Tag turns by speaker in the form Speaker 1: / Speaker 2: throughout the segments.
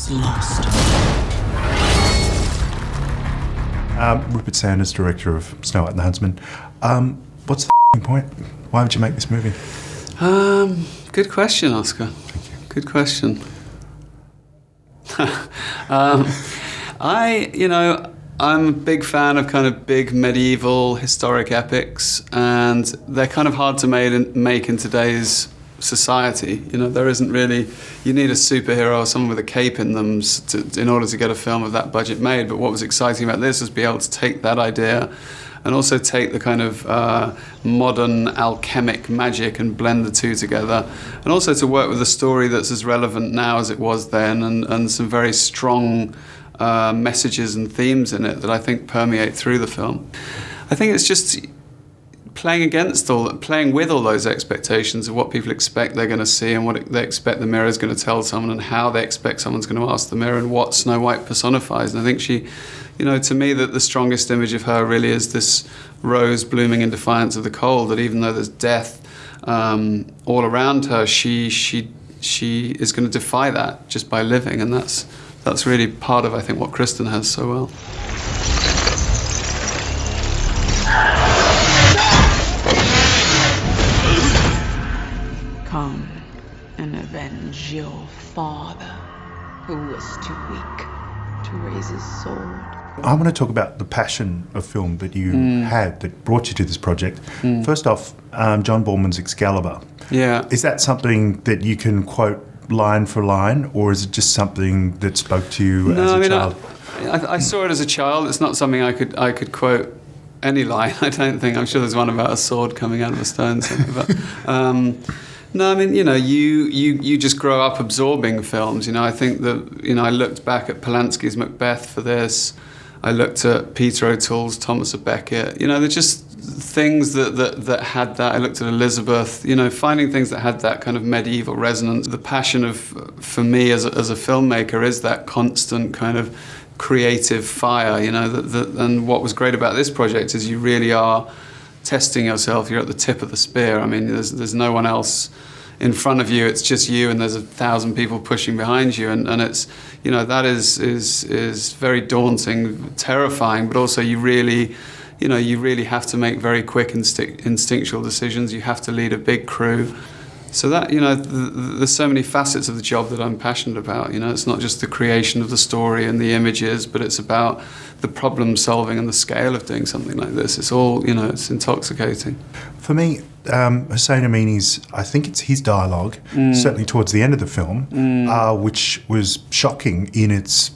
Speaker 1: is lost.
Speaker 2: Rupert Sanders, director of Snow White and the Huntsman. What's the point? Why would you make this movie?
Speaker 3: Good question, Oscar.
Speaker 2: Thank you.
Speaker 3: Good question. I'm a big fan of kind of big medieval historic epics, and they're kind of hard to make in today's society. There isn't really, you need a superhero or someone with a cape in them in order to get a film of that budget made. But what was exciting about this was be able to take that idea and also take the kind of modern alchemic magic and blend the two together, and also to work with a story that's as relevant now as it was then, and some very strong messages and themes in it that I think permeate through the film. I think it's just playing with all those expectations of what people expect they're going to see, and what they expect the mirror is going to tell someone, and how they expect someone's going to ask the mirror, and what Snow White personifies. And I think she, to me, that the strongest image of her really is this rose blooming in defiance of the cold, that even though there's death all around her, she is going to defy that just by living. And that's really part of, I think, what Kristen has so well.
Speaker 1: Come and avenge your father, who was too weak to raise his sword.
Speaker 2: I want to talk about the passion of film that you had that brought you to this project. First off, John Boorman's Excalibur.
Speaker 3: Yeah.
Speaker 2: Is that something that you can quote line for line, or is it just something that spoke to you as a child?
Speaker 3: I saw it as a child. It's not something I could quote any line, I don't think. I'm sure there's one about a sword coming out of a stone something. But no, I mean, you just grow up absorbing films. I think that, I looked back at Polanski's Macbeth for this. I looked at Peter O'Toole's Thomas à Becket. They're just things that had that. I looked at Elizabeth, finding things that had that kind of medieval resonance. The passion for me as a filmmaker is that constant kind of creative fire, and what was great about this project is you really are testing yourself. You're at the tip of the spear. I mean, there's no one else in front of you. It's just you, and there's 1,000 people pushing behind you, and it's, that is very daunting, terrifying, but also you really have to make very quick instinctual decisions. You have to lead a big crew. So that, there's so many facets of the job that I'm passionate about. It's not just the creation of the story and the images, but it's about the problem solving and the scale of doing something like this. It's all, it's intoxicating.
Speaker 2: For me, Hussein Amini's, I think it's his dialogue, certainly towards the end of the film, which was shocking in its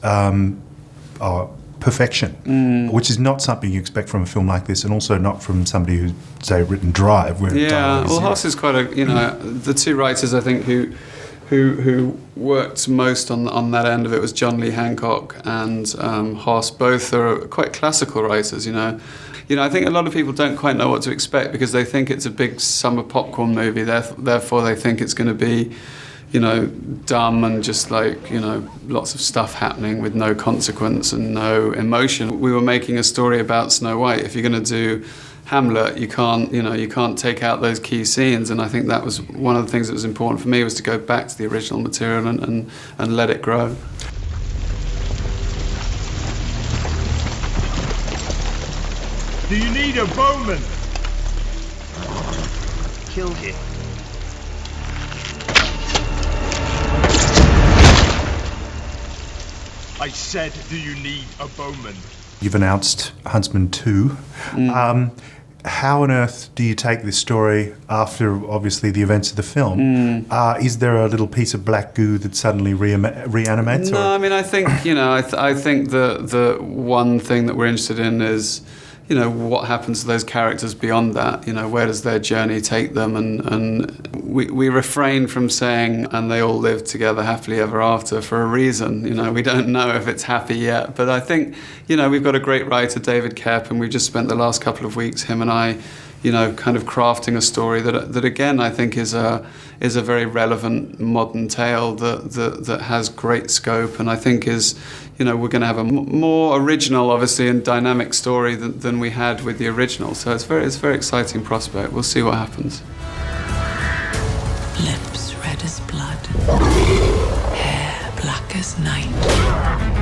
Speaker 2: perfection, which is not something you expect from a film like this, and also not from somebody who's, say, written Drive. Where
Speaker 3: Hoss is quite a, the two writers I think who worked most on that end of it was John Lee Hancock and Hoss. Both are quite classical writers. I think a lot of people don't quite know what to expect because they think it's a big summer popcorn movie. Therefore, they think it's going to be, dumb and just like, lots of stuff happening with no consequence and no emotion. We were making a story about Snow White. If you're going to do Hamlet, you can't take out those key scenes, and I think that was one of the things that was important for me, was to go back to the original material and let it grow.
Speaker 4: Do you need a bowman?
Speaker 5: Killed him.
Speaker 4: I said, do you need a bowman?
Speaker 2: You've announced Huntsman 2. How on earth do you take this story after, obviously, the events of the film? Is there a little piece of black goo that suddenly reanimates?
Speaker 3: No, I mean, I think, I think the one thing that we're interested in is, what happens to those characters beyond that? Where does their journey take them? And we refrain from saying, and they all live together happily ever after, for a reason. We don't know if it's happy yet. But I think, we've got a great writer, David Koepp, and we've just spent the last couple of weeks, him and I, kind of crafting a story that again, I think is a very relevant modern tale that has great scope, and I think is, we're going to have a more original, obviously, and dynamic story than we had with the original. So it's a very exciting prospect. We'll see what happens.
Speaker 1: Lips red as blood, hair black dark as night.